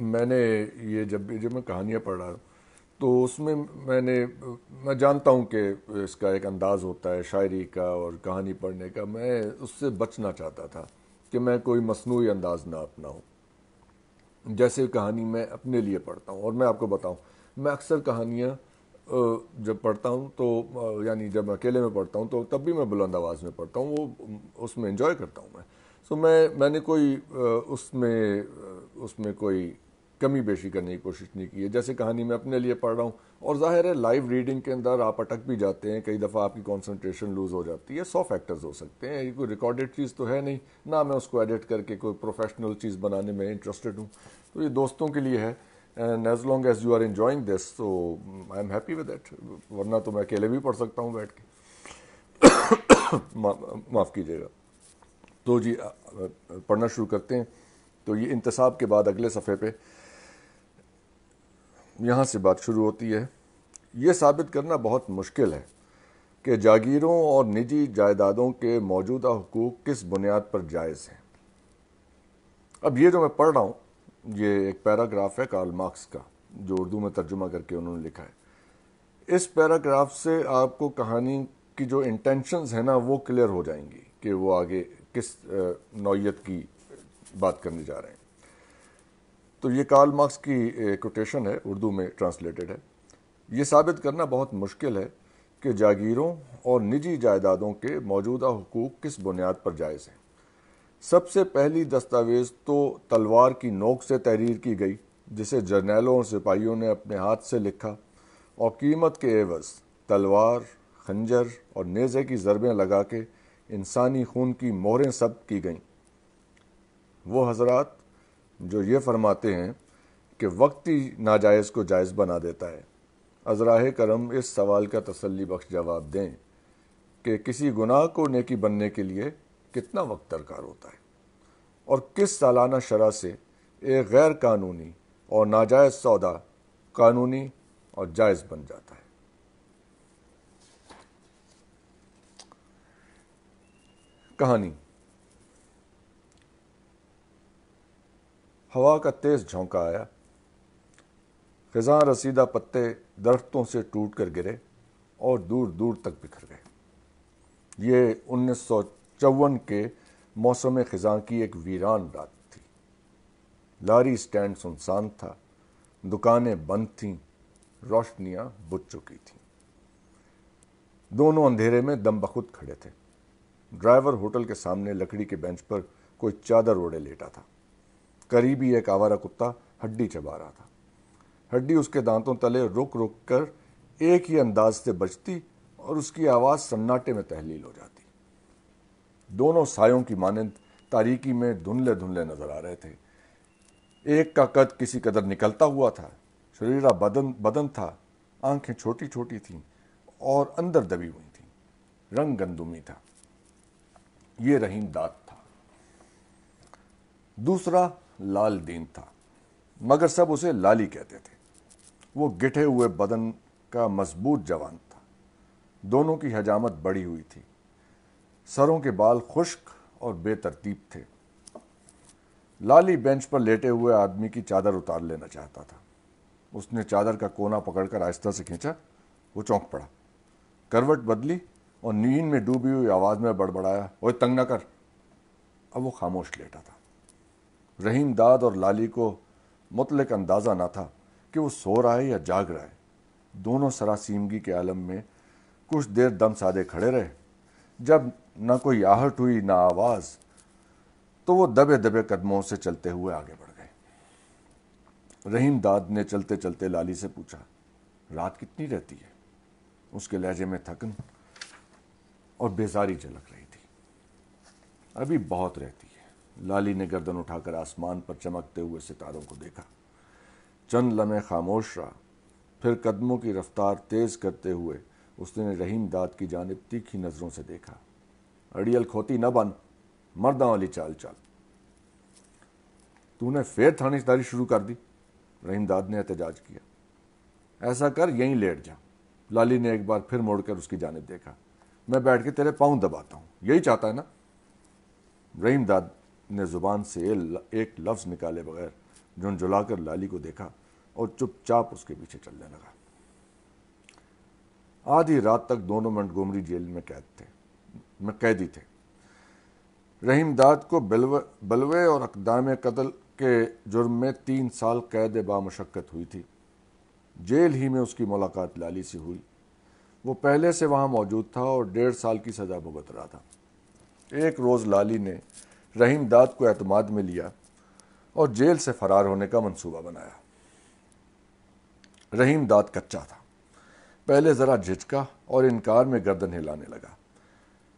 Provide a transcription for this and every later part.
میں نے یہ جب میں کہانیاں پڑھ رہا ہوں تو اس میں میں جانتا ہوں کہ اس کا ایک انداز ہوتا ہے شاعری کا اور کہانی پڑھنے کا. میں اس سے بچنا چاہتا تھا کہ میں کوئی مصنوعی انداز نہ اپناؤں. جیسے کہانی میں اپنے لیے پڑھتا ہوں, اور میں آپ کو بتاؤں میں اکثر کہانیاں جب پڑھتا ہوں تو یعنی جب میں اکیلے میں پڑھتا ہوں تو تب بھی میں بلند آواز میں پڑھتا ہوں, وہ اس میں انجوائے کرتا ہوں میں. سو میں نے کوئی اس میں کوئی کمی بیشی کرنے کی کوشش نہیں کی ہے. جیسے کہانی میں اپنے لیے پڑھ رہا ہوں, اور ظاہر ہے لائیو ریڈنگ کے اندر آپ اٹک بھی جاتے ہیں, کئی دفعہ آپ کی کانسنٹریشن لوز ہو جاتی ہے. 100 فیکٹرز ہو سکتے ہیں, یہ کوئی ریکارڈڈ چیز تو ہے نہیں, نہ میں اس کو ایڈٹ کر کے کوئی پروفیشنل چیز بنانے میں انٹرسٹڈ ہوں. تو یہ دوستوں کے لیے ہے, and as long as you are enjoying this تو I am happy with it. ورنہ تو میں اکیلے بھی پڑھ سکتا ہوں بیٹھ کے. معاف کیجیے گا. تو جی پڑھنا شروع کرتے ہیں. تو یہ انتصاب کے بعد اگلے صفحے پہ یہاں سے بات شروع ہوتی ہے. یہ ثابت کرنا بہت مشکل ہے کہ جاگیروں اور نجی جائیدادوں کے موجودہ حقوق کس بنیاد پر جائز ہیں. اب یہ جو میں پڑھ رہا ہوں یہ ایک پیراگراف ہے کارل مارکس کا, جو اردو میں ترجمہ کر کے انہوں نے لکھا ہے. اس پیراگراف سے آپ کو کہانی کی جو انٹینشنز ہیں نا وہ کلیئر ہو جائیں گی کہ وہ آگے کس نوعیت کی بات کرنے جا رہے ہیں. تو یہ کارل مارکس کی کوٹیشن ہے, اردو میں ٹرانسلیٹڈ ہے. یہ ثابت کرنا بہت مشکل ہے کہ جاگیروں اور نجی جائیدادوں کے موجودہ حقوق کس بنیاد پر جائز ہیں. سب سے پہلی دستاویز تو تلوار کی نوک سے تحریر کی گئی, جسے جرنیلوں اور سپاہیوں نے اپنے ہاتھ سے لکھا, اور قیمت کے عوض تلوار, خنجر اور نیزے کی ضربیں لگا کے انسانی خون کی مہریں ثبت کی گئیں. وہ حضرات جو یہ فرماتے ہیں کہ وقت ہی ناجائز کو جائز بنا دیتا ہے, عذراہ کرم اس سوال کا تسلی بخش جواب دیں کہ کسی گناہ کو نیکی بننے کے لیے کتنا وقت درکار ہوتا ہے, اور کس سالانہ شرح سے ایک غیر قانونی اور ناجائز سودا قانونی اور جائز بن جاتا ہے. کہانی. ہوا کا تیز جھونکا آیا, خزاں رسیدہ پتے درختوں سے ٹوٹ کر گرے اور دور دور تک بکھر گئے. یہ 1954 کے موسم خزاں کی ایک ویران رات تھی. لاری سٹینڈ سنسان تھا, دکانیں بند تھیں, روشنیاں بجھ چکی تھیں. دونوں اندھیرے میں دم بخود کھڑے تھے. ڈرائیور ہوٹل کے سامنے لکڑی کے بینچ پر کوئی چادر اوڑے لیٹا تھا. قریبی ایک آوارہ کتا ہڈی چبا رہا تھا. ہڈی اس کے دانتوں تلے رک رک کر ایک ہی انداز سے بجتی اور اس کی آواز سناٹے میں تحلیل ہو جاتی. دونوں سایوں کی مانند تاریکی میں دھندلے دھندلے نظر آ رہے تھے. ایک کا قد کسی قدر نکلتا ہوا تھا, شریرہ بدن تھا, آنکھیں چھوٹی چھوٹی تھیں اور اندر دبی ہوئی تھیں, رنگ گندمی تھا. یہ رحیم داد تھا. دوسرا لال دین تھا, مگر سب اسے لالی کہتے تھے. وہ گٹھے ہوئے بدن کا مضبوط جوان تھا. دونوں کی حجامت بڑی ہوئی تھی. سروں کے بال خشک اور بے ترتیب تھے. لالی بینچ پر لیٹے ہوئے آدمی کی چادر اتار لینا چاہتا تھا. اس نے چادر کا کونا پکڑ کر آہستہ سے کھینچا. وہ چونک پڑا, کروٹ بدلی اور نیند میں ڈوبی ہوئی آواز میں بڑبڑایا, اوئے تنگ نہ کر. اب وہ خاموش لیٹا تھا. رحیم داد اور لالی کو مطلق اندازہ نہ تھا کہ وہ سو رہا ہے یا جاگ رہا ہے. دونوں سراسیمگی کے عالم میں کچھ دیر دم سادے کھڑے رہے. جب نہ کوئی آہٹ ہوئی نہ آواز, تو وہ دبے دبے قدموں سے چلتے ہوئے آگے بڑھ گئے. رحیم داد نے چلتے چلتے لالی سے پوچھا, رات کتنی رہتی ہے؟ اس کے لہجے میں تھکن اور بیزاری جھلک رہی تھی. ابھی بہت رہتی ہے. لالی نے گردن اٹھا کر آسمان پر چمکتے ہوئے ستاروں کو دیکھا. چند لمحے خاموش رہا, پھر قدموں کی رفتار تیز کرتے ہوئے اس نے رحیم داد کی جانب تیکھی نظروں سے دیکھا. اڑیل کھوتی نہ بن, مرداں والی چال چال. تو نے پھر تھانیداری شروع کر دی, رحیم داد نے احتجاج کیا. ایسا کر یہیں لیٹ جا. لالی نے ایک بار پھر موڑ کر اس کی جانب دیکھا. میں بیٹھ کے تیرے پاؤں دباتا ہوں, یہی چاہتا ہے نا؟ رحیم داد نے زبان سے ایک لفظ نکالے بغیر جھنجھلا کر لالی کو دیکھا اور چپ چاپ اس کے پیچھے چلنے لگا۔ آدھی رات تک دونوں منٹگومری جیل میں قیدی تھے۔ رحیم داد کو بلوے اور اقدام قتل کے جرم میں 3 سال قید بامشقت ہوئی تھی۔ جیل ہی میں اس کی ملاقات لالی سے ہوئی۔ وہ پہلے سے وہاں موجود تھا اور 1.5 سال کی سزا بھگت رہا تھا۔ ایک روز لالی نے رحیم داد کو اعتماد میں لیا اور جیل سے فرار ہونے کا منصوبہ بنایا۔ رحیم داد کچا تھا، پہلے ذرا جھجکا اور انکار میں گردن ہلانے لگا،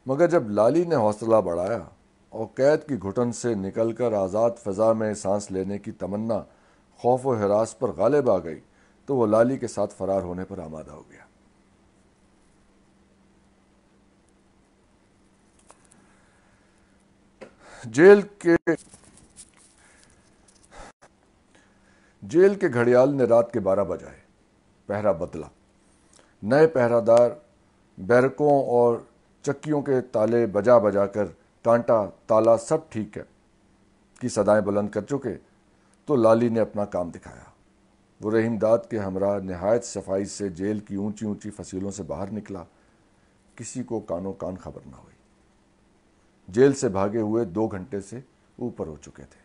مگر جب لالی نے حوصلہ بڑھایا اور قید کی گھٹن سے نکل کر آزاد فضا میں سانس لینے کی تمنا خوف و ہراس پر غالب آ گئی تو وہ لالی کے ساتھ فرار ہونے پر آمادہ ہو گیا۔ جیل کے گھڑیال نے رات کے 12 بجائے پہرا بدلا۔ نئے پہرہ دار بیرکوں اور چکیوں کے تالے بجا بجا کر ٹانٹا تالا سب ٹھیک ہے کی صدائیں بلند کر چکے تو لالی نے اپنا کام دکھایا۔ وہ رحیم داد کے ہمراہ نہایت صفائی سے جیل کی اونچی اونچی فصیلوں سے باہر نکلا۔ کسی کو کانوں کان خبر نہ ہوئی۔ جیل سے بھاگے ہوئے 2 گھنٹے سے اوپر ہو چکے تھے۔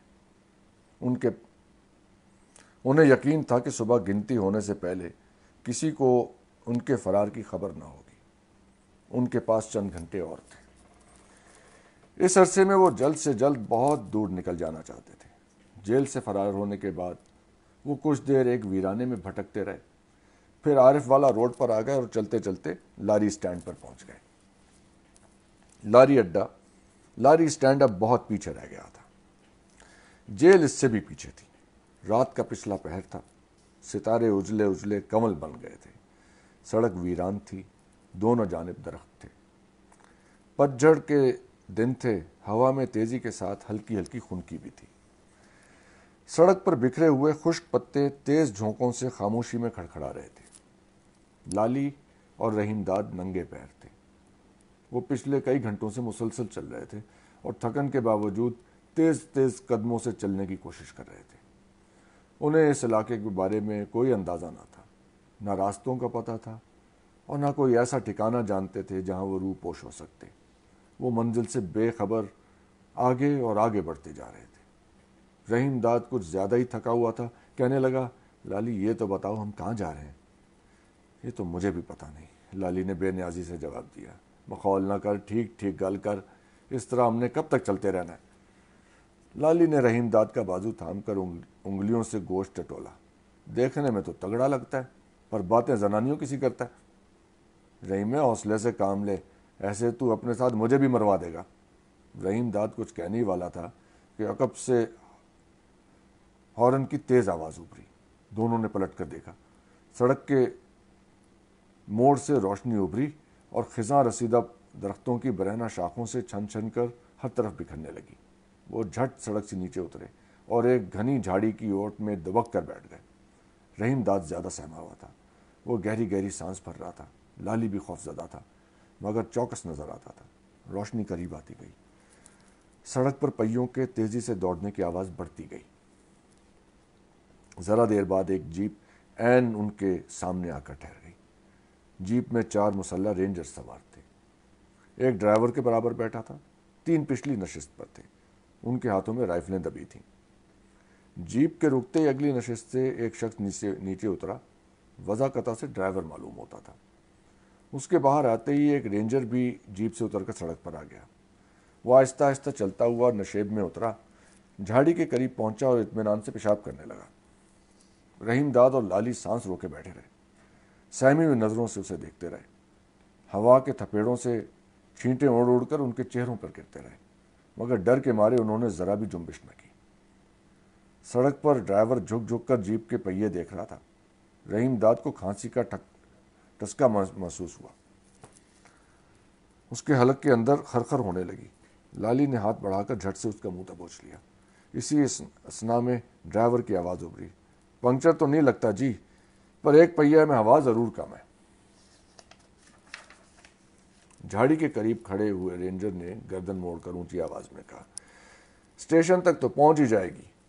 انہیں یقین تھا کہ صبح گنتی ہونے سے پہلے کسی کو ان کے فرار کی خبر نہ ہوگی۔ ان کے پاس چند گھنٹے اور تھے۔ اس عرصے میں وہ جلد سے جلد بہت دور نکل جانا چاہتے تھے۔ جیل سے فرار ہونے کے بعد وہ کچھ دیر ایک ویرانے میں بھٹکتے رہے، پھر عارف والا روڈ پر آ گئے اور چلتے چلتے لاری اسٹینڈ پر پہنچ گئے۔ لاری اسٹینڈ اب بہت پیچھے رہ گیا تھا۔ جیل اس سے بھی پیچھے تھی۔ رات کا پچھلا پہر تھا، ستارے اجلے اجلے کمل بن گئے تھے۔ سڑک ویران تھی، دونوں جانب درخت تھے۔ پتجھڑ کے دن تھے، ہوا میں تیزی کے ساتھ ہلکی ہلکی خنکی بھی تھی۔ سڑک پر بکھرے ہوئے خشک پتے تیز جھونکوں سے خاموشی میں کھڑکھڑا رہے تھے۔ لالی اور رحیم داد ننگے پیر تھے۔ وہ پچھلے کئی گھنٹوں سے مسلسل چل رہے تھے اور تھکن کے باوجود تیز تیز قدموں سے چلنے کی کوشش کر رہے تھے۔ انہیں اس علاقے کے بارے میں کوئی اندازہ نہ تھا، نہ راستوں کا پتہ تھا اور نہ کوئی ایسا ٹھکانہ جانتے تھے جہاں وہ روح پوش ہو سکتے۔ وہ منزل سے بے خبر آگے اور آگے بڑھتے جا رہے تھے۔ رحیم داد کچھ زیادہ ہی تھکا ہوا تھا، کہنے لگا، لالی یہ تو بتاؤ ہم کہاں جا رہے ہیں؟ یہ تو مجھے بھی پتہ نہیں، لالی نے بے نیازی سے جواب دیا۔ مخول نہ کر، ٹھیک ٹھیک گل کر، اس طرح ہم نے کب تک چلتے رہنا ہے؟ لالی نے رحیم داد کا بازو تھام کر انگلیوں سے گوشت ٹٹولا۔ دیکھنے میں تو تگڑا لگتا ہے، پر باتیں زنانیوں کسی کرتا ہے۔ رحیم، حوصلے سے کام لے، ایسے تو اپنے ساتھ مجھے بھی مروا دے گا۔ رحیم داد کچھ کہنے ہی والا تھا کہ عقب سے ہارن کی تیز آواز ابھری۔ دونوں نے پلٹ کر دیکھا۔ سڑک کے موڑ سے روشنی ابھری اور خزاں رسیدہ درختوں کی برہنہ شاخوں سے چھن چھن کر ہر طرف بکھرنے لگی۔ وہ جھٹ سڑک سے نیچے اترے اور ایک گھنی جھاڑی کی اوٹ میں دبک کر بیٹھ گئے۔ رحیم داد زیادہ سہما ہوا تھا۔ وہ گہری گہری سانس بھر رہا تھا۔ لالی بھی خوف زدہ تھا، مگر چوکس نظر آتا تھا۔ روشنی قریب آتی گئی۔ سڑک پر پہیوں کے تیزی سے دوڑنے کی آواز بڑھتی گئی۔ ذرا دیر بعد ایک جیپ عین ان کے سامنے آ کر ٹھہر گئی۔ جیپ میں 4 مسلح رینجر سوار تھے۔ ایک ڈرائیور کے برابر بیٹھا تھا، 3 پچھلی نشست پر تھے۔ ان کے ہاتھوں میں رائفلیں دبی تھیں۔ جیپ کے رکتے ہی اگلی نشست سے ایک شخص نیچے اترا۔ وضاحت سے ڈرائیور معلوم ہوتا تھا۔ اس کے باہر آتے ہی ایک رینجر بھی جیپ سے اتر کر سڑک پر آ گیا۔ وہ آہستہ آہستہ چلتا ہوا نشیب میں اترا، جھاڑی کے قریب پہنچا اور اطمینان سے پیشاب کرنے لگا۔ رحیم داد اور لالی سانس روکے بیٹھے رہے، سہمی ہوئی نظروں سے اسے دیکھتے رہے۔ ہوا کے تھپیڑوں سے چھینٹیں اڑ اڑ کر ان کے چہروں پر گرتے رہے، مگر ڈر کے مارے انہوں نے ذرا بھی جنبش نہ کی۔ سڑک پر ڈرائیور جھک جھک کر جیپ کے پہیے دیکھ رہا تھا۔ رحیم داد کو کھانسی کا ٹسکا محسوس ہوا۔ اس کے حلق کے اندر خرخر ہونے لگی۔ لالی نے ہاتھ بڑھا کر جھٹ سے اس کا منہ دبوچ لیا۔ اسی اثنا میں ڈرائیور کی آواز ابھری، پنکچر تو نہیں لگتا جی، پر ایک پہیے میں ہوا ضرور کم ہے۔ جھاڑی کے قریب کھڑے ہوئے رینجر نے گردن موڑ کر اونچی آواز میں کہا، اسٹیشن تک تو پہنچ ہی جائے گی،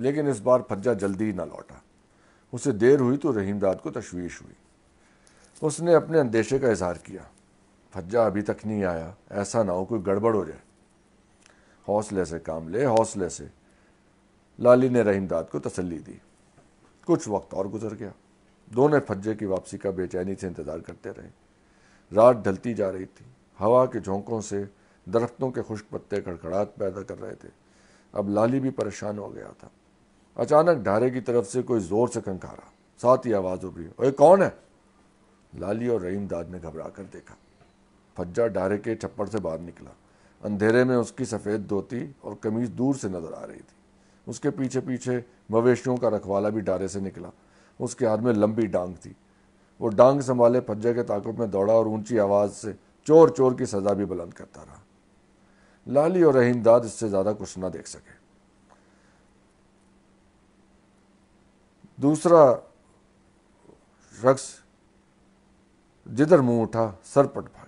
لیکن اس بار پھجا جلدی نہ لوٹا۔ اسے دیر ہوئی تو رحیم داد کو تشویش ہوئی۔ اس نے اپنے اندیشے کا اظہار کیا، پھجا ابھی تک نہیں آیا، ایسا نہ ہو کوئی گڑبڑ ہو جائے۔ حوصلے سے کام لے، حوصلے سے، لالی نے رحیم داد کو تسلی دی۔ کچھ وقت اور گزر گیا۔ دونوں پھجے کی واپسی کا بے چینی سے انتظار کرتے رہے۔ رات ڈھلتی جا رہی تھی، ہوا کے جھونکوں سے درختوں کے خشک پتے کڑکڑاہٹ پیدا کر رہے تھے۔ اب لالی بھی پریشان ہو گیا تھا۔ اچانک ڈھارے کی طرف سے کوئی زور سے کنکارا، ساتھ ہی آواز ابھری، اوے کون ہے؟ لالی اور رحیم داد نے گھبرا کر دیکھا۔ پھجا ڈھارے کے چھپڑ سے باہر نکلا۔ اندھیرے میں اس کی سفید دھوتی اور قمیض دور سے نظر آ رہی تھی۔ اس کے پیچھے پیچھے مویشیوں کا رکھوالا بھی ڈھارے سے نکلا۔ اس کے ہاتھ میں لمبی ڈانگ تھی۔ وہ ڈانگ سنبھالے پھجے کے تعاقب میں دوڑا اور اونچی آواز سے چور چور کی سزا بھی بلند کرتا رہا۔ لالی اور رحیم داد اس سے زیادہ کچھ نہ دیکھ سکے۔ دوسرا شخص جدھر منہ اٹھا سر پٹ بھاگے۔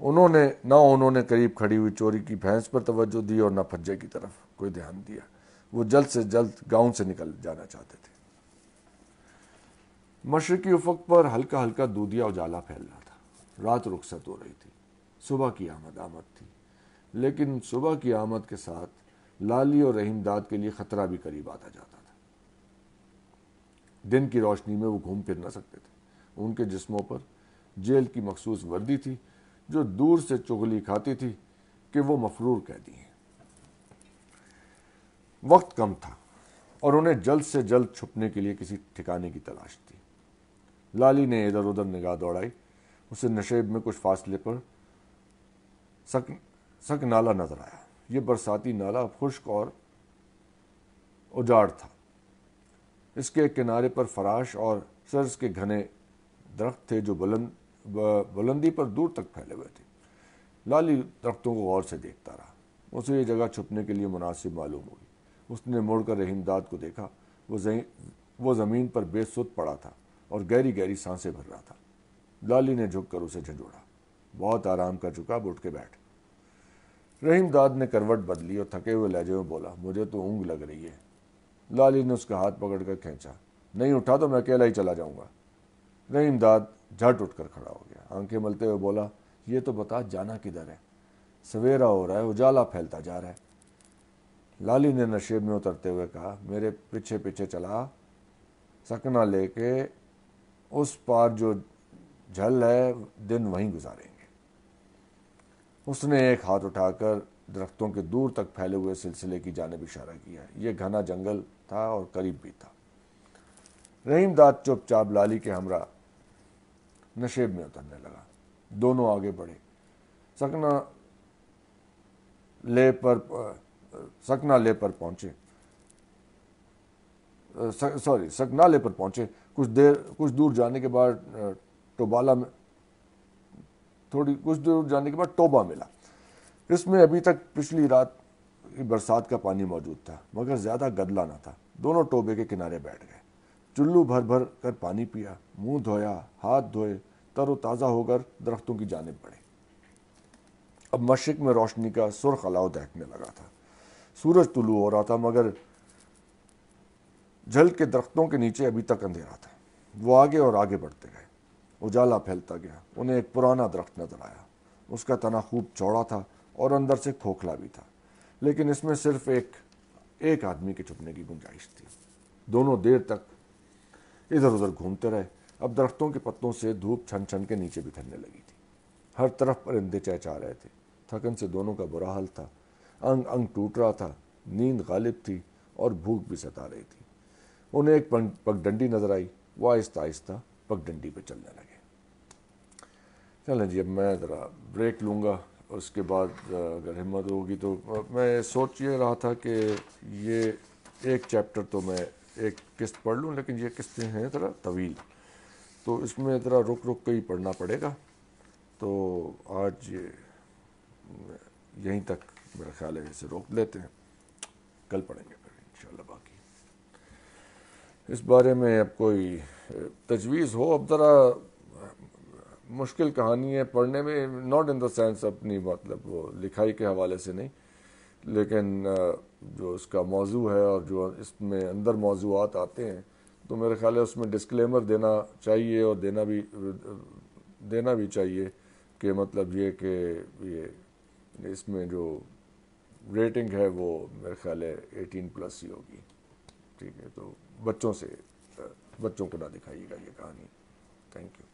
انہوں نے قریب کھڑی ہوئی چوری کی بھینس پر توجہ دی اور نہ پھجے کی طرف کوئی دھیان دیا۔ وہ جلد سے جلد گاؤں سے نکل جانا چاہتے تھے۔ مشرقی افق پر ہلکا ہلکا دودھیا اجالا پھیل رہا تھا۔ رات رخصت ہو رہی تھی، صبح کی آمد تھی، لیکن صبح کی آمد کے ساتھ لالی اور رحیم داد کے لیے خطرہ بھی قریب آتا جاتا تھا۔ دن کی روشنی میں وہ گھوم پھر نہ سکتے تھے۔ ان کے جسموں پر جیل کی مخصوص وردی تھی جو دور سے چغلی کھاتی تھی کہ وہ مفرور قیدی ہیں۔ وقت کم تھا اور انہیں جلد سے جلد چھپنے کے لیے کسی ٹھکانے کی تلاش تھی۔ لالی نے ادھر ادھر نگاہ دوڑائی۔ اسے نشیب میں کچھ فاصلے پر سک نالا نظر آیا۔ یہ برساتی نالا خشک اور اجاڑ تھا۔ اس کے کنارے پر فراش اور سرس کے گھنے درخت تھے جو بلندی پر دور تک پھیلے ہوئے تھے۔ لالی درختوں کو غور سے دیکھتا رہا۔ اسے یہ جگہ چھپنے کے لیے مناسب معلوم ہوئی۔ اس نے مڑ کر رحیم داد کو دیکھا۔ وہ زمین پر بے سد پڑا تھا اور گہری گہری سانسیں بھر رہا تھا۔ لالی نے جھک کر اسے جھنجھوڑا۔ بہت آرام کر چکا، اب اٹھ کے بیٹھ۔ رحیم داد نے کروٹ بدلی اور تھکے ہوئے لہجے میں بولا، مجھے تو اونگ لگ رہی ہے۔ لالی نے اس کا ہاتھ پکڑ کر کھینچا، نہیں اٹھا تو میں اکیلا ہی چلا جاؤں گا۔ رحیم داد جھٹ اٹھ کر کھڑا ہو گیا، آنکھیں ملتے ہوئے بولا، یہ تو بتا جانا کدھر ہے؟ سویرا ہو رہا ہے، اجالا پھیلتا جا رہا ہے۔ لالی نے نشیب میں اترتے ہوئے کہا، میرے پیچھے پیچھے چلا، سکنا لے کے اس پار جو جھل ہے دن وہیں گزاریں گے۔ اس نے ایک ہاتھ اٹھا کر درختوں کے دور تک پھیلے ہوئے سلسلے کی جانب اشارہ کیا۔ یہ گھنا جنگل تھا اور قریب بھی تھا۔ رحیم داد چپ چاپ لالی کے ہمراہ نشیب میں اترنے لگا۔ دونوں آگے بڑھے، سکنالے پر پہنچے۔ کچھ دور جانے کے بعد ٹوبہ ملا۔ اس میں ابھی تک پچھلی رات کی برسات کا پانی موجود تھا، مگر زیادہ گدلا نہ تھا۔ دونوں ٹوبے کے کنارے بیٹھ گئے، چلو بھر بھر کر پانی پیا، منہ دھویا، ہاتھ دھوئے، تر و تازہ ہو کر درختوں کی جانب بڑھے۔ اب مشرق میں روشنی کا سرخ الاؤ دہکنے لگا تھا۔ سورج طلوع ہو رہا تھا، مگر جھل کے درختوں کے نیچے ابھی تک اندھیرا تھا۔ وہ آگے اور آگے بڑھتے گئے، اجالا پھیلتا گیا۔ انہیں ایک پرانا درخت نظر آیا۔ اس کا تنا خوب چوڑا تھا اور اندر سے کھوکھلا بھی تھا، لیکن اس میں صرف ایک آدمی کے چھپنے کی گنجائش تھی۔ دونوں دیر تک ادھر ادھر گھومتے رہے۔ اب درختوں کے پتوں سے دھوپ چھن چھن کے نیچے بکھرنے لگی تھی۔ ہر طرف پرندے چہچہا رہے تھے۔ تھکن سے دونوں کا برا حال تھا، انگ انگ ٹوٹ رہا تھا، نیند غالب تھی اور بھوک بھی ستا رہی تھی۔ انہیں ایک پگڈنڈی نظر آئی، وہ آہستہ آہستہ پگڈنڈی پہ چلنے لگے۔ چلیں جی، اب میں ذرا بریک لوں گا، اس کے بعد اگر ہمت ہوگی تو میں سوچ یہ رہا تھا کہ یہ ایک چیپٹر تو میں ایک قسط پڑھ لوں، لیکن یہ قسطیں ہیں ذرا طویل، تو اس میں ذرا رک رک کے ہی پڑھنا پڑے گا۔ تو آج یہیں تک میرا خیال ہے اسے روک لیتے ہیں، کل پڑھیں گے پھر انشاءاللہ باقی۔ اس بارے میں اب کوئی تجویز ہو؟ اب ذرا مشکل کہانی ہے پڑھنے میں، ناٹ ان دا سینس اپنی مطلب وہ لکھائی کے حوالے سے نہیں، لیکن جو اس کا موضوع ہے اور جو اس میں اندر موضوعات آتے ہیں، تو میرے خیال ہے اس میں ڈسکلیمر دینا چاہیے، اور دینا بھی چاہیے کہ مطلب یہ کہ یہ اس میں جو ریٹنگ ہے وہ میرے خیال ہے 18+ ہی ہوگی، ٹھیک ہے؟ تو بچوں کو نہ دکھائیے گا یہ کہانی. Thank you.